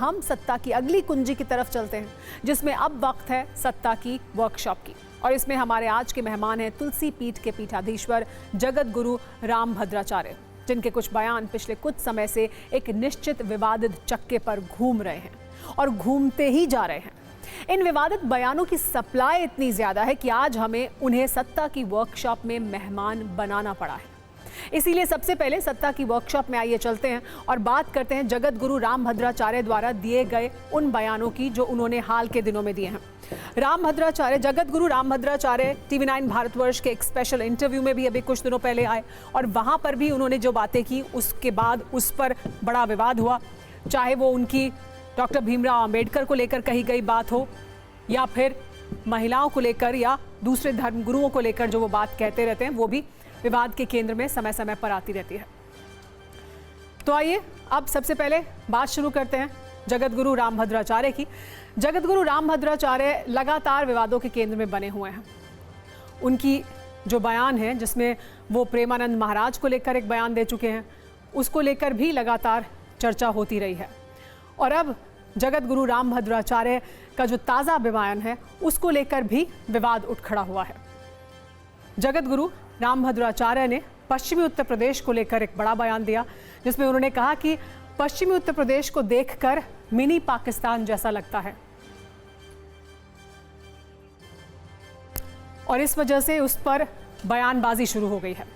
हम सत्ता की अगली कुंजी की तरफ चलते हैं, जिसमें अब वक्त है सत्ता की वर्कशॉप की। और इसमें हमारे आज के मेहमान हैं तुलसी पीठ के पीठाधीश्वर जगत गुरु रामभद्राचार्य, जिनके कुछ बयान पिछले कुछ समय से एक निश्चित विवादित चक्के पर घूम रहे हैं और घूमते ही जा रहे हैं। इन विवादित बयानों की सप्लाई इतनी ज्यादा है कि आज हमें उन्हें सत्ता की वर्कशॉप में मेहमान बनाना पड़ा है। इसीलिए सबसे पहले सत्ता की वर्कशॉप में आइए चलते हैं और बात करते हैं जगत गुरु रामभद्राचार्य द्वारा दिए गए उन बयानों की जो उन्होंने हाल के दिनों में दिए हैं। रामभद्राचार्य, जगत गुरु रामभद्राचार्य TV9 भारतवर्ष के एक स्पेशल इंटरव्यू में भी अभी कुछ दिनों पहले आए और वहां पर भी उन्होंने जो बातें की उसके बाद उस पर बड़ा विवाद हुआ, चाहे वो उनकी डॉक्टर भीमराव अंबेडकर को लेकर कही गई बात हो या फिर महिलाओं को लेकर या दूसरे धर्मगुरुओं को लेकर जो वो बात कहते रहते हैं, वो भी विवाद के केंद्र में समय समय पर आती रहती है। तो आइए अब सबसे पहले बात शुरू करते हैं जगत गुरु रामभद्राचार्य की। जगत गुरु रामभद्राचार्य लगातार विवादों के केंद्र में बने हुए हैं। उनकी जो बयान है, जिसमें वो प्रेमानंद महाराज को लेकर एक बयान दे चुके हैं, उसको लेकर भी लगातार चर्चा होती रही है। और अब जगत गुरु रामभद्राचार्य का जो ताज़ा बयान है उसको लेकर भी विवाद उठ खड़ा हुआ है। जगत गुरु रामभद्राचार्य ने पश्चिमी उत्तर प्रदेश को लेकर एक बड़ा बयान दिया, जिसमें उन्होंने कहा कि पश्चिमी उत्तर प्रदेश को देखकर मिनी पाकिस्तान जैसा लगता है और इस वजह से उस पर बयानबाजी शुरू हो गई है।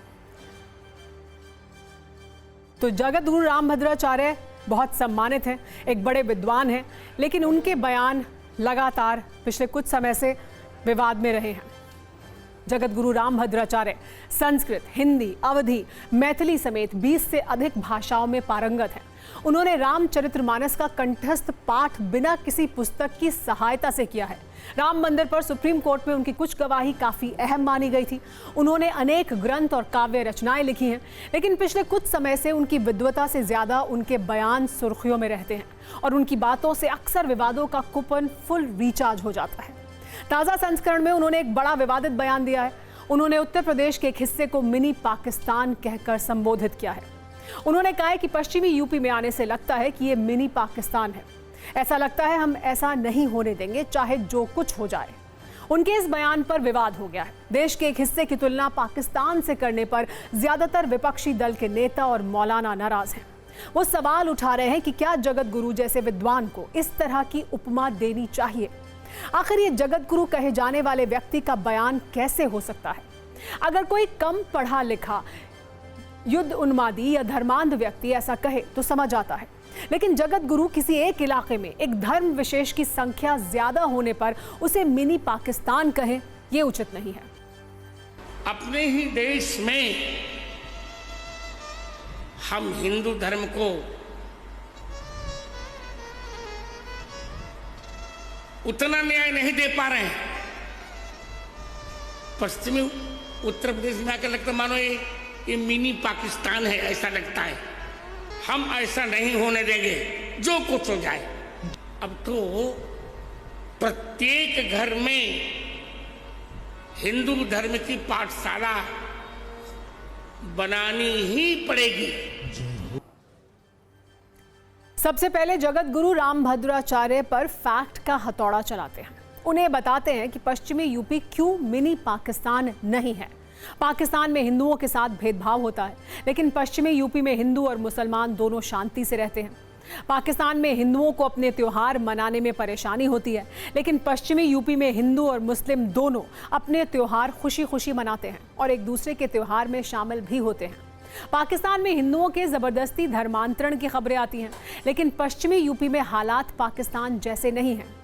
तो जगत गुरु रामभद्राचार्य बहुत सम्मानित हैं, एक बड़े विद्वान हैं, लेकिन उनके बयान लगातार पिछले कुछ समय से विवाद में रहे हैं। जगत गुरु रामभद्राचार्य संस्कृत, हिंदी, अवधी, मैथिली समेत 20 से अधिक भाषाओं में पारंगत हैं। उन्होंने रामचरितमानस का कंठस्थ पाठ बिना किसी पुस्तक की सहायता से किया है। राम मंदिर पर सुप्रीम कोर्ट में उनकी कुछ गवाही काफी अहम मानी गई थी। उन्होंने अनेक ग्रंथ और काव्य रचनाएं लिखी हैं, लेकिन पिछले कुछ समय से उनकी विद्वता से ज्यादा उनके बयान सुर्खियों में रहते हैं और उनकी बातों से अक्सर विवादों का कूपन फुल रिचार्ज हो जाता है। ताज़ा संस्करण में उन्होंने एक बड़ा विवादित बयान दिया है। उन्होंने उत्तर प्रदेश के एक हिस्से को मिनी पाकिस्तान कहकर संबोधित किया है। उन्होंने कहा है कि पश्चिमी यूपी में आने से लगता है कि ये मिनी पाकिस्तान है। ऐसा लगता है हम ऐसा नहीं होने देंगे, चाहे जो कुछ हो जाए। उनके इस बयान पर विवाद हो गया है। देश के एक हिस्से की तुलना पाकिस्तान से करने पर ज्यादातर विपक्षी दल के नेता और मौलाना नाराज हैं। वो सवाल उठा रहे हैं कि क्या जगत गुरु जैसे विद्वान को इस तरह की उपमा देनी चाहिए। आखिर ये जगत गुरु कहे जाने वाले व्यक्ति का बयान कैसे हो सकता है? अगर कोई कम पढ़ा लिखा, युद्ध उन्मादी या धर्मांध व्यक्ति ऐसा कहे तो समझ आता है, लेकिन जगत गुरु किसी एक इलाके में एक धर्म विशेष की संख्या ज्यादा होने पर उसे मिनी पाकिस्तान कहें, ये उचित नहीं है। अपने ही देश में हम हिंदू धर्म को उतना न्याय नहीं दे पा रहे हैं। पश्चिमी उत्तर प्रदेश में आकर लगता मानो ये मिनी पाकिस्तान है, ऐसा लगता है। हम ऐसा नहीं होने देंगे, जो कुछ हो जाए। अब तो प्रत्येक घर में हिंदू धर्म की पाठशाला बनानी ही पड़ेगी। सबसे पहले जगत गुरु रामभद्राचार्य पर फैक्ट का हथौड़ा चलाते हैं। उन्हें बताते हैं कि पश्चिमी यूपी क्यों मिनी पाकिस्तान नहीं है। पाकिस्तान में हिंदुओं के साथ भेदभाव होता है, लेकिन पश्चिमी यूपी में हिंदू और मुसलमान दोनों शांति से रहते हैं। पाकिस्तान में हिंदुओं को अपने त्योहार मनाने में परेशानी होती है, लेकिन पश्चिमी यूपी में हिंदू और मुस्लिम दोनों अपने त्योहार खुशी खुशी मनाते हैं और एक दूसरे के त्योहार में शामिल भी होते हैं। पाकिस्तान में हिंदुओं के जबरदस्ती धर्मांतरण की खबरें आती हैं, लेकिन पश्चिमी यूपी में हालात पाकिस्तान जैसे नहीं हैं।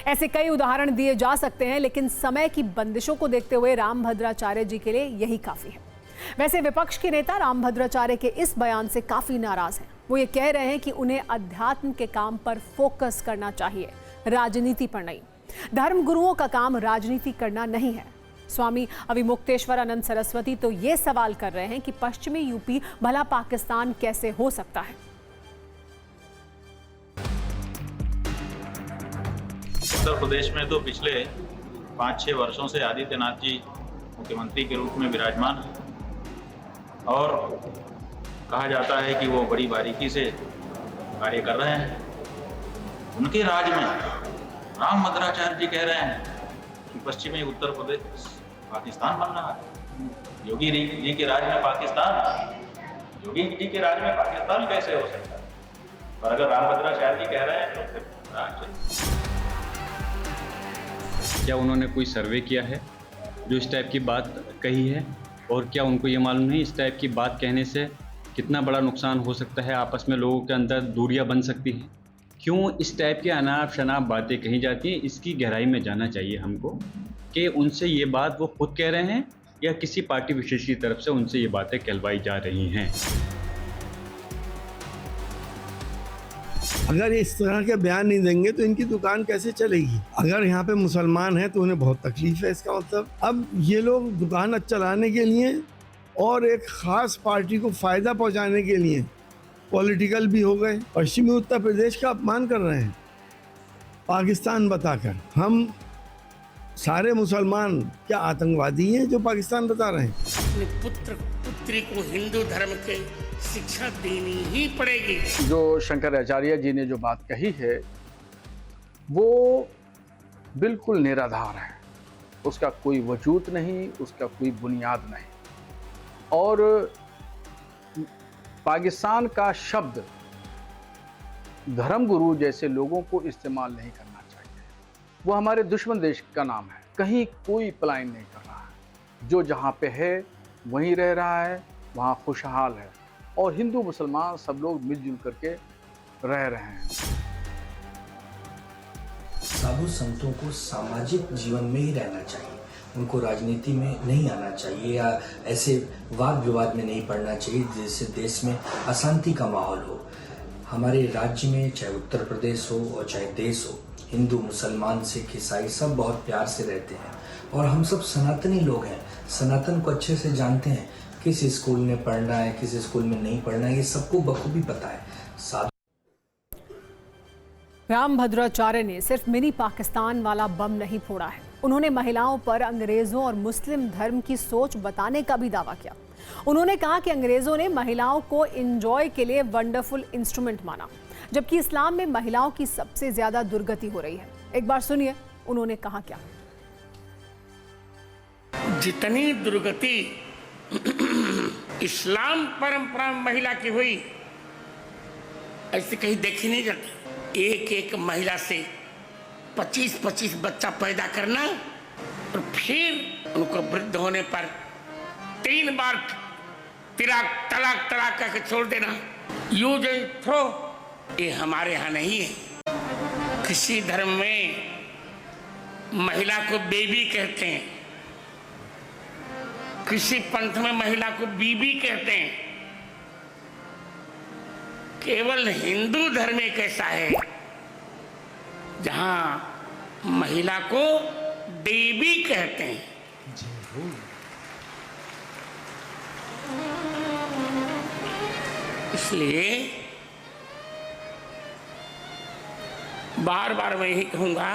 ऐसे कई उदाहरण दिए जा सकते हैं, लेकिन समय की बंदिशों को देखते हुए रामभद्राचार्य जी के लिए यही काफी है। वैसे विपक्ष के नेता रामभद्राचार्य के इस बयान से काफी नाराज हैं। वो ये कह रहे हैं कि उन्हें अध्यात्म के काम पर फोकस करना चाहिए, राजनीति पर नहीं। धर्म गुरुओं का काम राजनीति करना नहीं है। स्वामी अविमुक्तेश्वरानंद सरस्वती तो ये सवाल कर रहे हैं कि पश्चिमी यूपी भला पाकिस्तान कैसे हो सकता है। उत्तर प्रदेश में तो पिछले 5-6 वर्षों से आदित्यनाथ जी मुख्यमंत्री के रूप में विराजमान हैं और कहा जाता है कि वो बड़ी बारीकी से कार्य कर रहे हैं। उनके राज में राम भद्राचार्य जी कह रहे हैं कि पश्चिमी उत्तर प्रदेश पाकिस्तान बन रहा है। योगी जी के राज में पाकिस्तान, योगी जी के राज में पाकिस्तान कैसे हो सकता है? और अगर राम भद्राचार्य जी कह रहे हैं तो फिर राज। क्या उन्होंने कोई सर्वे किया है जो इस टाइप की बात कही है? और क्या उनको ये मालूम नहीं इस टाइप की बात कहने से कितना बड़ा नुकसान हो सकता है, आपस में लोगों के अंदर दूरियां बन सकती हैं? क्यों इस टाइप की अनाप शनाप बातें कही जाती हैं? इसकी गहराई में जानना चाहिए हमको कि उनसे ये बात वो खुद कह रहे हैं या किसी पार्टी विशेष की तरफ से उनसे ये बातें कहलवाई जा रही हैं। अगर इस तरह के बयान नहीं देंगे तो इनकी दुकान कैसे चलेगी? अगर यहाँ पे मुसलमान हैं तो उन्हें बहुत तकलीफ है। इसका मतलब अब ये लोग दुकान चलाने के लिए और एक ख़ास पार्टी को फ़ायदा पहुँचाने के लिए पॉलिटिकल भी हो गए। पश्चिमी उत्तर प्रदेश का अपमान कर रहे हैं पाकिस्तान बताकर। हम सारे मुसलमान क्या आतंकवादी हैं जो पाकिस्तान बता रहे हैं? अपने पुत्र पुत्री को हिंदू धर्म के शिक्षा देनी ही पड़ेगी। जो शंकराचार्य जी ने जो बात कही है वो बिल्कुल निराधार है, उसका कोई वजूद नहीं, उसका कोई बुनियाद नहीं। और पाकिस्तान का शब्द धर्मगुरु जैसे लोगों को इस्तेमाल नहीं करना चाहिए। वो हमारे दुश्मन देश का नाम है। कहीं कोई पलायन नहीं कर रहा है, जो जहाँ पे है वहीं रह रहा है, वहाँ खुशहाल है और हिंदू मुसलमान सब लोग मिलजुल करके रह रहे हैं। साधु संतों को सामाजिक जीवन में ही रहना चाहिए, उनको राजनीति में नहीं आना चाहिए या ऐसे वाद विवाद में नहीं पड़ना चाहिए जिससे देश में अशांति का माहौल हो। हमारे राज्य में चाहे उत्तर प्रदेश हो और चाहे देश हो, हिंदू मुसलमान सिख ईसाई सब बहुत प्यार से रहते हैं और हम सब सनातनी लोग हैं, सनातन को अच्छे से जानते हैं। किस स्कूल में पढ़ना है, किस स्कूल में नहीं पढ़ना है, ये सबको बखूबी पता है। राम भद्राचार्य ने सिर्फ मिनी पाकिस्तान वाला बम नहीं फोड़ा है, उन्होंने महिलाओं पर अंग्रेजों और मुस्लिम धर्म की सोच बताने का भी दावा किया। उन्होंने कहा कि अंग्रेजों ने महिलाओं को एंजॉय के लिए वंडरफुल इंस्ट्रूमेंट माना, जबकि इस्लाम में महिलाओं की सबसे ज्यादा दुर्गति हो रही है। एक बार सुनिए उन्होंने कहा क्या। जितनी दुर्गति इस्लाम परंपरा में महिला की हुई ऐसे कहीं देखी नहीं जाती। एक एक महिला से 25-25 बच्चा पैदा करना और फिर उनको वृद्ध होने पर 3 बार तलाक करके छोड़ देना, यूज एंड थ्रो, ये हमारे यहाँ नहीं है। किसी धर्म में महिला को बेबी कहते हैं, किसी पंथ में महिला को बीबी कहते हैं। केवल हिंदू धर्म एक ऐसा है जहां महिला को देवी कहते हैं। इसलिए बार बार मैं यही कहूंगा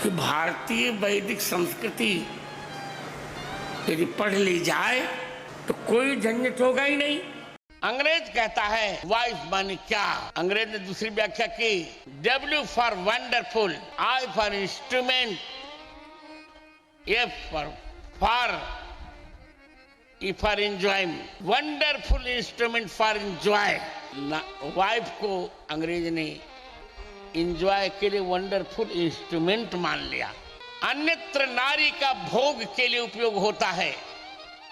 कि भारतीय वैदिक संस्कृति यदि पढ़ ली जाए तो कोई झंझट होगा ही नहीं। अंग्रेज कहता है वाइफ माने क्या, अंग्रेज ने दूसरी व्याख्या की, W for wonderful, I for instrument, F for E for enjoyment, wonderful instrument for enjoy. Wife को अंग्रेज ने एंजॉय के लिए वंडरफुल इंस्ट्रूमेंट मान लिया। अन्यत्र नारी का भोग के लिए उपयोग होता है,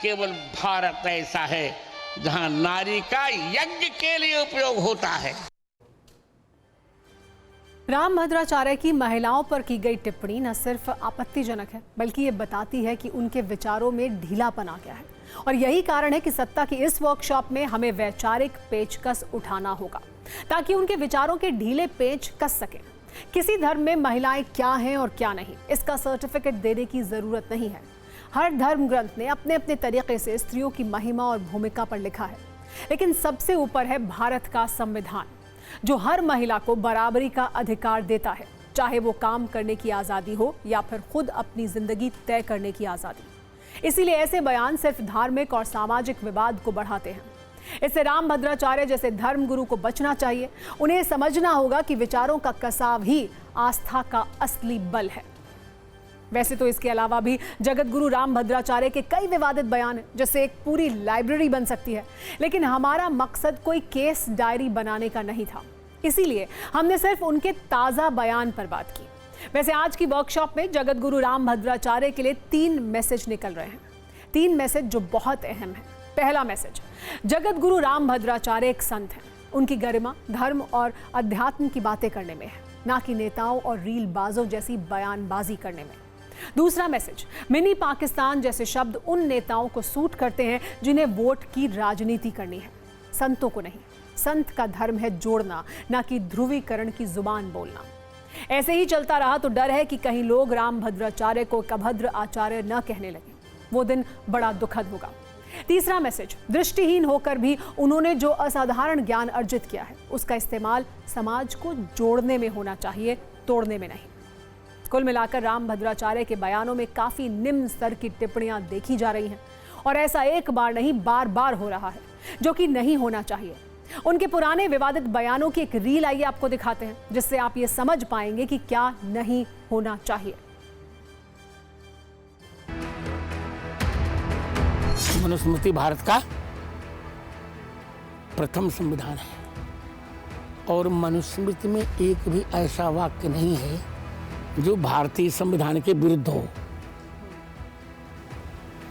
केवल भारत ऐसा है जहां नारी का यज्ञ के लिए उपयोग होता है। राम भद्राचार्य की महिलाओं पर की गई टिप्पणी न सिर्फ आपत्तिजनक है, बल्कि ये बताती है कि उनके विचारों में ढीलापन आ गया है। और यही कारण है कि सत्ता की इस वर्कशॉप में हमें वैचारिक पेचकस उठाना होगा ताकि उनके विचारों के ढीले पेच कस सके। किसी धर्म में महिलाएं क्या हैं और क्या नहीं, इसका सर्टिफिकेट देने की जरूरत नहीं है। हर धर्म ग्रंथ ने अपने अपने तरीके से स्त्रियों की महिमा और भूमिका पर लिखा है, लेकिन सबसे ऊपर है भारत का संविधान, जो हर महिला को बराबरी का अधिकार देता है, चाहे वो काम करने की आज़ादी हो या फिर खुद अपनी जिंदगी तय करने की आज़ादी। इसीलिए ऐसे बयान सिर्फ धार्मिक और सामाजिक विवाद को बढ़ाते हैं। इससे रामभद्राचार्य जैसे धर्मगुरु को बचना चाहिए। उन्हें समझना होगा कि विचारों का कसाव ही आस्था का असली बल है। वैसे तो इसके अलावा भी जगत गुरु रामभद्राचार्य के कई विवादित बयान हैं, जिससे एक पूरी लाइब्रेरी बन सकती है। लेकिन हमारा मकसद कोई केस डायरी बनाने का नहीं था, इसीलिए हमने सिर्फ उनके ताज़ा बयान पर बात की। वैसे आज की वर्कशॉप में जगत गुरु रामभद्राचार्य के लिए 3 मैसेज निकल रहे हैं। 3 मैसेज जो बहुत अहम है। पहला मैसेज, जगत गुरु रामभद्राचार्य एक संत हैं। उनकी गरिमा धर्म और अध्यात्म की बातें करने में है, ना कि नेताओं और रील बाजों जैसी बयानबाजी करने में। दूसरा मैसेज, मिनी पाकिस्तान जैसे शब्द उन नेताओं को सूट करते हैं जिन्हें वोट की राजनीति करनी है, संतों को नहीं। संत का धर्म है जोड़ना, ना कि ध्रुवीकरण की जुबान बोलना। ऐसे ही चलता रहा तो डर है कि कहीं लोग रामभद्राचार्य को एक अभद्र आचार्य न कहने लगे। वो दिन बड़ा दुखद होगा। तीसरा मैसेज, दृष्टिहीन होकर भी उन्होंने जो असाधारण ज्ञान अर्जित किया है, उसका इस्तेमाल समाज को जोड़ने में होना चाहिए, तोड़ने में नहीं। कुल मिलाकर रामभद्राचार्य के बयानों में काफी निम्न स्तर की टिप्पणियां देखी जा रही हैं, और ऐसा एक बार नहीं बार बार हो रहा है, जो कि नहीं होना चाहिए। उनके पुराने विवादित बयानों की एक रील आइए आपको दिखाते हैं, जिससे आप ये समझ पाएंगे कि क्या नहीं होना चाहिए। मनुस्मृति भारत का प्रथम संविधान है, और मनुस्मृति में एक भी ऐसा वाक्य नहीं है जो भारतीय संविधान के विरुद्ध हो।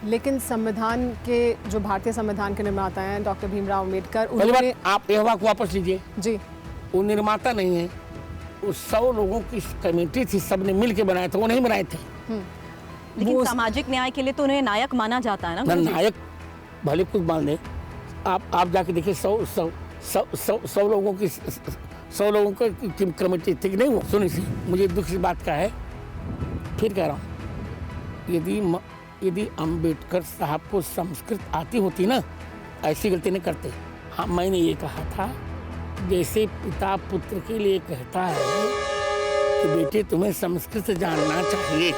लेकिन संविधान के जो भारतीय संविधान के निर्माता हैं डॉक्टर भीमराव अम्बेडकर, उन्होंने आप यह वाक्य वापस लीजिए जी। वो निर्माता नहीं है, वो 100 लोगों की कमेटी थी, सबने मिल के बनाए थे, वो नहीं बनाए थे। लेकिन सामाजिक न्याय के लिए तो उन्हें नायक माना जाता है ना। नायक भले कुछ मान ले, आप जाके देखिए 100 लोगों की 100 लोगों की कमेटी थी कि नहीं। वो सुनिए, मुझे दुख की बात का है, फिर कह रहा हूँ, यदि अम्बेडकर साहब को संस्कृत आती होती ना, ऐसी गलती नहीं करते। हाँ, मैंने ये कहा था, जैसे पिता पुत्र के लिए कहता है कि बेटे तुम्हें संस्कृत जानना चाहिए,